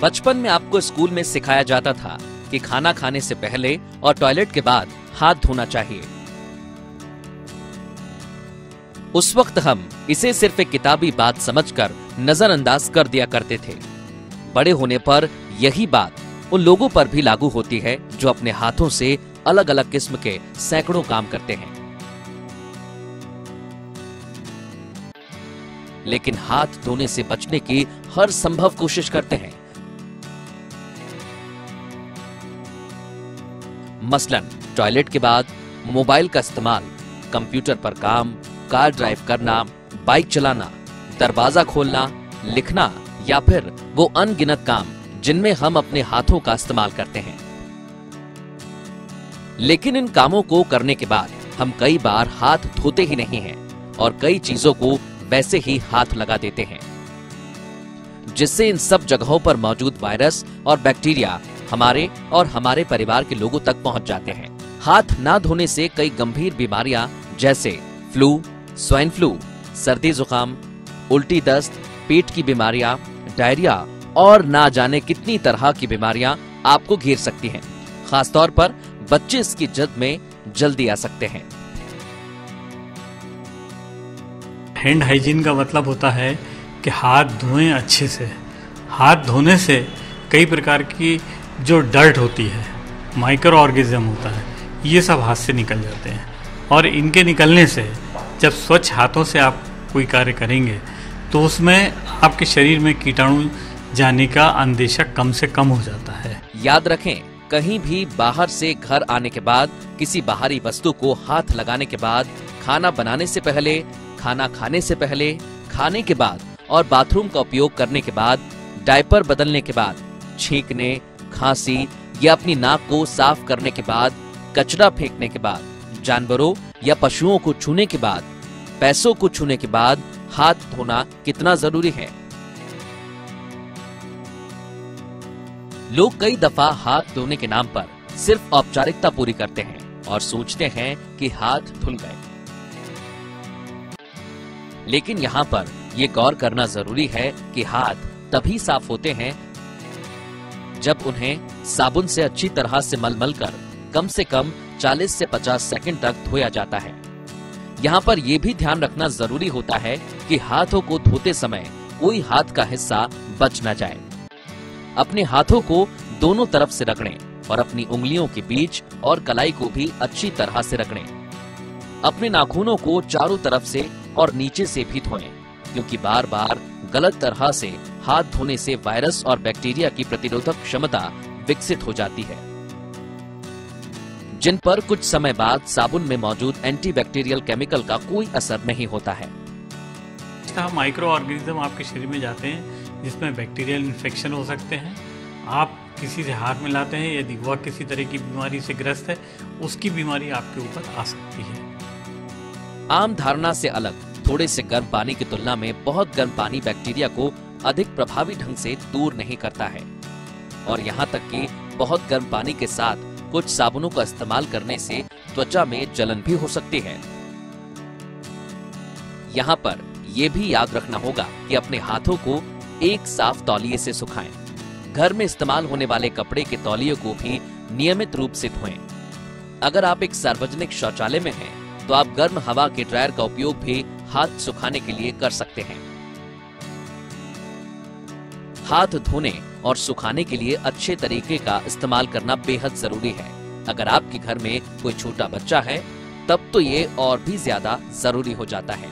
बचपन में आपको स्कूल में सिखाया जाता था कि खाना खाने से पहले और टॉयलेट के बाद हाथ धोना चाहिए। उस वक्त हम इसे सिर्फ एक किताबी बात समझकर नजरअंदाज कर दिया करते थे। बड़े होने पर यही बात उन लोगों पर भी लागू होती है जो अपने हाथों से अलग अलग किस्म के सैकड़ों काम करते हैं, लेकिन हाथ धोने से बचने की हर संभव कोशिश करते हैं। मसलन टॉयलेट के बाद मोबाइल का इस्तेमाल, कंप्यूटर पर काम, कार ड्राइव करना, बाइक चलाना, दरवाजा खोलना, लिखना या फिर वो अनगिनत काम जिनमें हम अपने हाथों का इस्तेमाल करते हैं। लेकिन इन कामों को करने के बाद हम कई बार हाथ धोते ही नहीं हैं और कई चीजों को वैसे ही हाथ लगा देते हैं, जिससे इन सब जगहों पर मौजूद वायरस और बैक्टीरिया हमारे और हमारे परिवार के लोगों तक पहुंच जाते हैं। हाथ ना धोने से कई गंभीर बीमारियां जैसे फ्लू, स्वाइन फ्लू, सर्दी जुकाम, उल्टी दस्त, पेट की बीमारियां, डायरिया और ना जाने कितनी तरह की बीमारियां आपको घेर सकती हैं। खासतौर पर बच्चे इसकी जद में जल्दी आ सकते हैं। हैंड हाइजीन का मतलब होता है कि हाथ धोएं अच्छे से। हाथ धोने से कई प्रकार की जो डर्ट होती है, माइक्रो ऑर्गेनिज्म होता है, ये सब हाथ से निकल जाते हैं और इनके निकलने से जब स्वच्छ हाथों से आप कोई कार्य करेंगे तो उसमें आपके शरीर में कीटाणु जाने का अंदेशा कम से कम हो जाता है। याद रखें, कहीं भी बाहर से घर आने के बाद, किसी बाहरी वस्तु को हाथ लगाने के बाद, खाना बनाने से पहले, खाना खाने से पहले, खाने के बाद और बाथरूम का उपयोग करने के बाद, डायपर बदलने के बाद, छींकने, खांसी या अपनी नाक को साफ करने के बाद, कचरा फेंकने के बाद, जानवरों या पशुओं को छूने के बाद, पैसों को छूने के बाद हाथ धोना कितना जरूरी है। लोग कई दफा हाथ धोने के नाम पर सिर्फ औपचारिकता पूरी करते हैं और सोचते हैं कि हाथ धुल गए, लेकिन यहाँ पर यह गौर करना जरूरी है कि हाथ तभी साफ होते हैं जब उन्हें साबुन से अच्छी तरह से मलमल कर कम से कम 40 से 50 सेकंड तक धोया जाता है। यहाँ पर यह भी ध्यान रखना जरूरी होता है कि हाथों को धोते समय कोई हाथ का हिस्सा बच न जाए। अपने हाथों को दोनों तरफ से रगड़ें और अपनी उंगलियों के बीच और कलाई को भी अच्छी तरह से रगड़ें। अपने नाखूनों को चारों तरफ से और नीचे से भी धोएं, क्योंकि बार बार गलत तरह से हाथ धोने से वायरस और बैक्टीरिया की प्रतिरोधक क्षमता विकसित हो जाती है, जिन पर कुछ समय बाद साबुन में मौजूद एंटीबैक्टीरियल केमिकल का कोई असर नहीं होता है। माइक्रो ऑर्गेनिज्म आपके शरीर में जाते हैं जिसमें बैक्टीरियल इन्फेक्शन हो सकते हैं। आप किसी से हाथ मिलाते हैं, यदि वह किसी तरह की बीमारी से ग्रस्त है, उसकी बीमारी आपके ऊपर आ सकती है। आम धारणा से अलग थोड़े से गर्म पानी की तुलना में बहुत गर्म पानी बैक्टीरिया को अधिक प्रभावी ढंग से दूर नहीं करता है, और यहाँ तक कि बहुत गर्म पानी के साथ कुछ साबुनों का इस्तेमाल करने से त्वचा में जलन भी हो सकती है। यहाँ पर यह भी याद रखना होगा कि अपने हाथों को एक साफ तौलिए से सुखाएं। घर में इस्तेमाल होने वाले कपड़े के तौलिए को भी नियमित रूप से धोएं। अगर आप एक सार्वजनिक शौचालय में हैं, तो आप गर्म हवा के ड्रायर का उपयोग भी हाथ सुखाने के लिए कर सकते हैं। हाथ धोने और सुखाने के लिए अच्छे तरीके का इस्तेमाल करना बेहद जरूरी है। अगर आपके घर में कोई छोटा बच्चा है, तब तो ये और भी ज्यादा जरूरी हो जाता है।